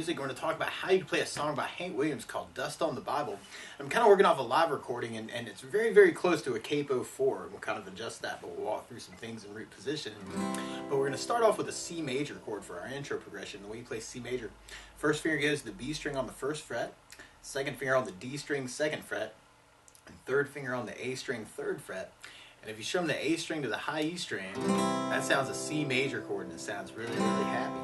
music. We're going to talk about how you can play a song by Hank Williams called Dust on the Bible. I'm kind of working off a live recording, and it's very, very close to a Capo 4. We'll kind of adjust that, but we'll walk through some things in root position. But we're going to start off with a C major chord for our intro progression. The way you play C major, first finger goes to the B string on the first fret, second finger on the D string, second fret, and third finger on the A string, third fret. And if you strum the A string to the high E string, that sounds a C major chord, and it sounds really, really happy.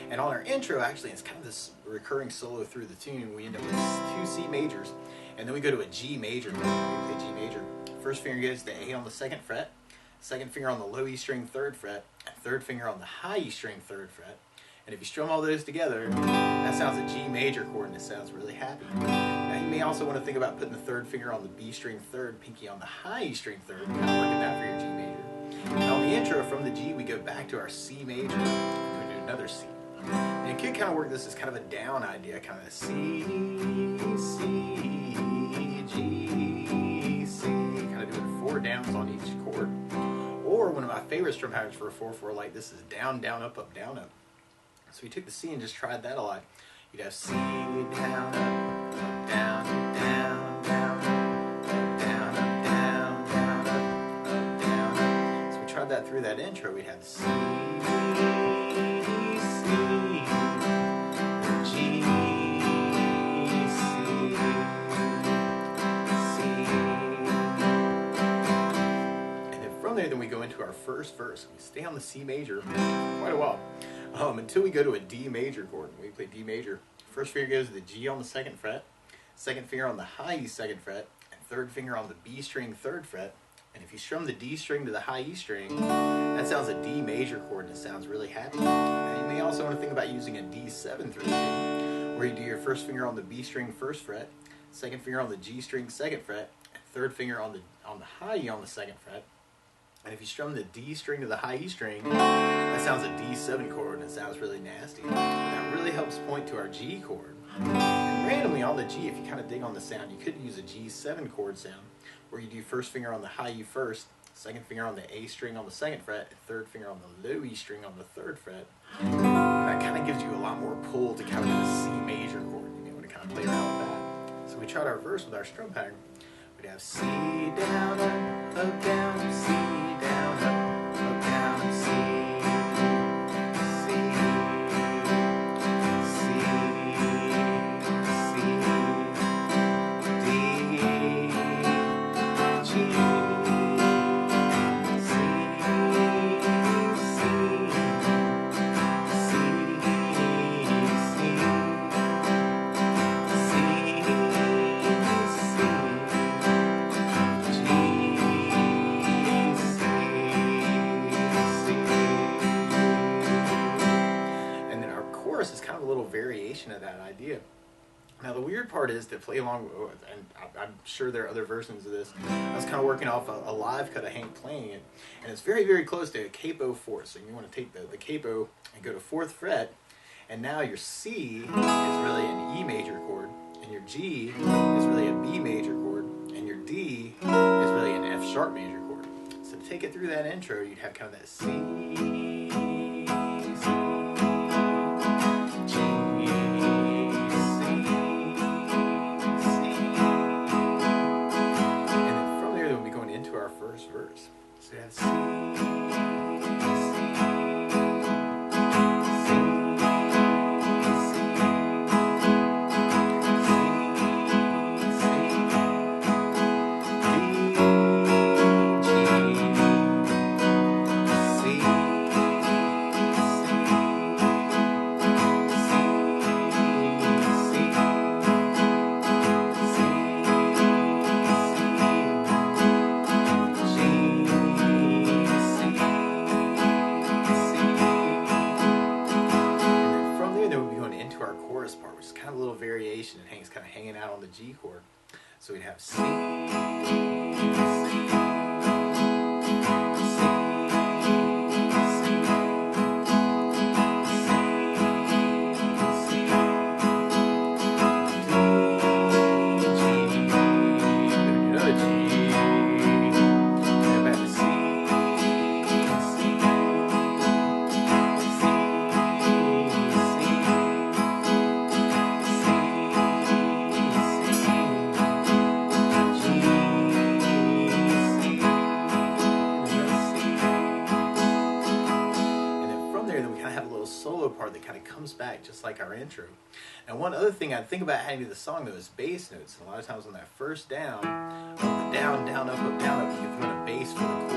And on our intro, actually, it's kind of this recurring solo through the tune. We end up with 2 C majors, and then we go to a G major. We play G major. First finger goes to the A on the second fret, second finger on the low E string, third fret, and third finger on the high E string, third fret. And if you strum all those together, that sounds a G major chord, and it sounds really happy. Now, you may also want to think about putting the third finger on the B string third, pinky on the high E string third, kind of working that for your G major. And on the intro, from the G, we go back to our C major, and we do another C. And you could kind of work this as kind of a down idea, kind of a C, C, G, C, kind of doing 4 downs on each chord. Or one of my favorite strum patterns for a 4/4 like this is down, down, up, up, down, up. So we took the C and just tried that a lot. You'd have C, down, up, down, down, down, up, down, up, down, down, up, down, up. So we tried that through that intro. We'd have C, then we go into our first verse. We stay on the C major for quite a while until we go to a D major chord. We play D major. First finger goes to the G on the second fret, second finger on the high E second fret, and third finger on the B string third fret. And if you strum the D string to the high E string, that sounds a D major chord, and it sounds really happy. Now, you may also want to think about using a D7 through the tune, where you do your first finger on the B string first fret, second finger on the G string second fret, and third finger on the high E on the second fret. And if you strum the D string to the high E string, that sounds a D7 chord, and it sounds really nasty. And that really helps point to our G chord. And randomly on the G, if you kind of dig on the sound, you could use a G7 chord sound, where you do first finger on the high E first, second finger on the A string on the second fret, and third finger on the low E string on the third fret. And that kind of gives you a lot more pull to kind of get a C major chord. You may want to kind of play around with that. So we tried our verse with our strum pattern. We'd have C down, up, down, C down, up, down, C, C, C, C, D, G, C, is kind of a little variation of that idea. Now the weird part is to play along, and I'm sure there are other versions of this. I was kind of working off a live cut of Hank playing it, and it's very, very close to a Capo 4. So you want to take the Capo and go to 4th fret, and now your C is really an E major chord, and your G is really a B major chord, and your D is really an F sharp major chord. So to take it through that intro, you'd have kind of that C, verse. So that's C, part, which is kind of a little variation, and Hank's kind of hanging out on the G chord. So we'd have C, like our intro. And one other thing I think about how to do the song though is bass notes. And a lot of times on that first down, on the down, down, up, you can throw in a bass for the chord.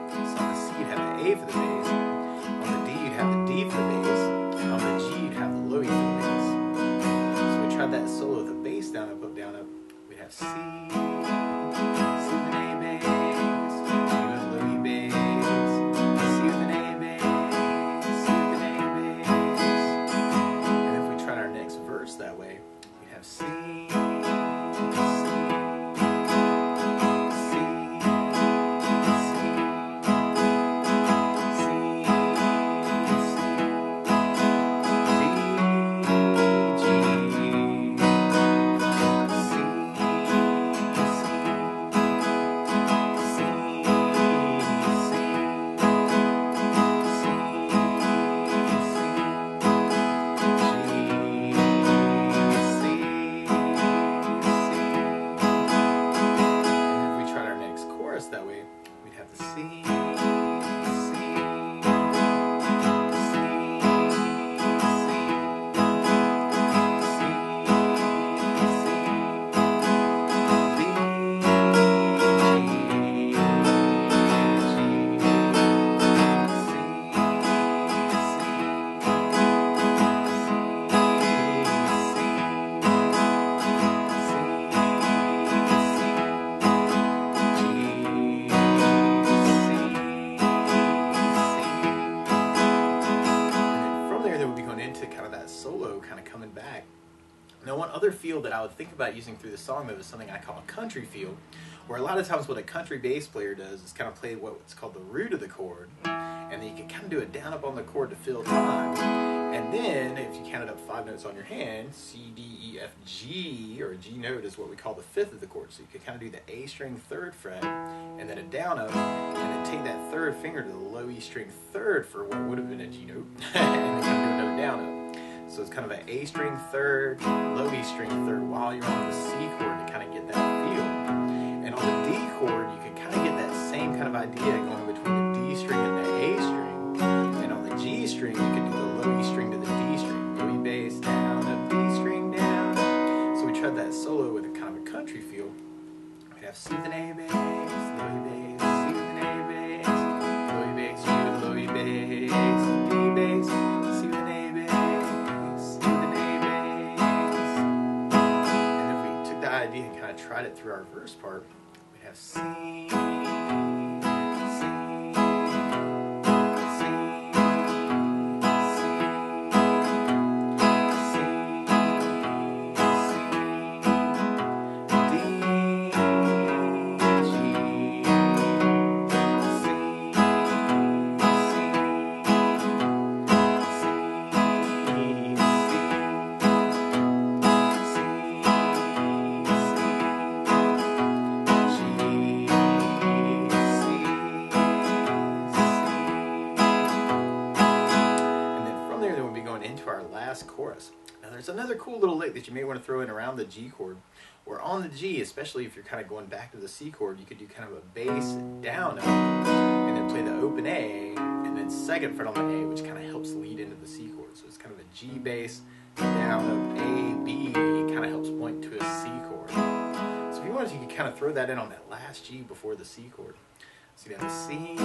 So on the C you'd have the A for the bass, on the D you'd have the D for the bass, and on the G you'd have the low E for the bass. So we tried that solo with the bass down, up, we'd have C, C with an A bass, G with low E bass, C with an A bass, C with an A bass. And if we tried our next verse that way, we'd have C, that way, we'd have the C, solo kind of coming back. Now one other feel that I would think about using through the song though is something I call a country feel, where a lot of times what a country bass player does is kind of play what's called the root of the chord, and then you can kind of do a down up on the chord to fill time, and then if you counted up 5 notes on your hand, C, D, E, F, G, or a G note is what we call the 5th of the chord, so you could kind of do the A string 3rd fret, and then a down up, and then take that 3rd finger to the low E string 3rd for what would have been a G note, and then kind of do another down up. So it's kind of an A string 3rd, low E string 3rd while you're on the C chord to kind of get that feel. And on the D chord, you can kind of get that same kind of idea going between the D string and the A string. And on the G string, you can do the low E string to the D string. Low E bass down, up D string down. So we tried that solo with a kind of a country feel. We'd have C with an A bass, low E bass, C with an A bass, low E bass, G with low E bass, D bass, C with an A bass. Idea and kind of tried it through our verse part. We have C, C, into our last chorus. Now there's another cool little lick that you may want to throw in around the G chord, where on the G, especially if you're kind of going back to the C chord, you could do kind of a bass down up, and then play the open A, and then 2nd fret on the A, which kind of helps lead into the C chord. So it's kind of a G bass, down up, A, B, kind of helps point to a C chord. So if you wanted, you could kind of throw that in on that last G before the C chord. So you have the C, C,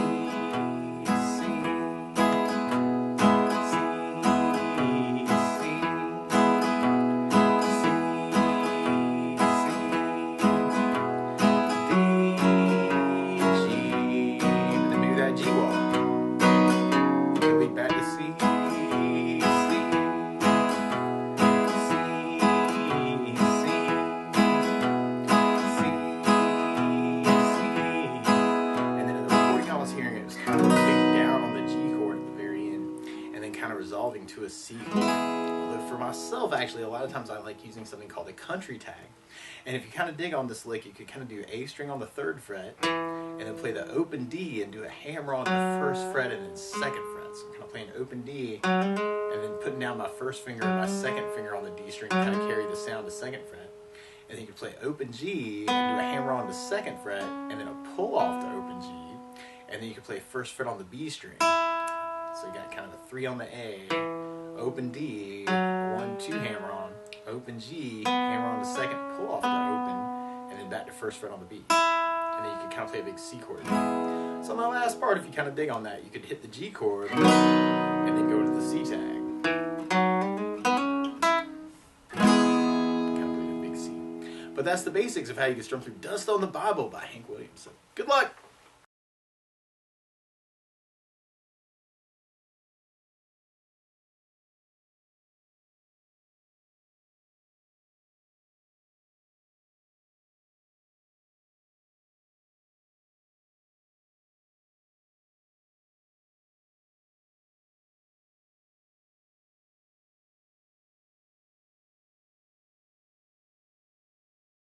resolving to a C chord. Although for myself, actually, a lot of times I like using something called a country tag. And if you kind of dig on this lick, you could kind of do A string on the 3rd fret, and then play the open D and do a hammer on the 1st fret and then 2nd fret. So I'm kind of playing open D, and then putting down my 1st finger and my 2nd finger on the D string to kind of carry the sound to 2nd fret. And then you can play open G and do a hammer on the 2nd fret, and then a pull off to open G, and then you can play 1st fret on the B string. So you got kind of a 3 on the A, open D, 1, 2 hammer on, open G, hammer on the second, pull off that open, and then back to first fret on the B. And then you can kind of play a big C chord. So on the last part, if you kind of dig on that, you could hit the G chord and then go to the C tag. Kind of play a big C. But that's the basics of how you can strum through Dust on the Bible by Hank Williams. So good luck!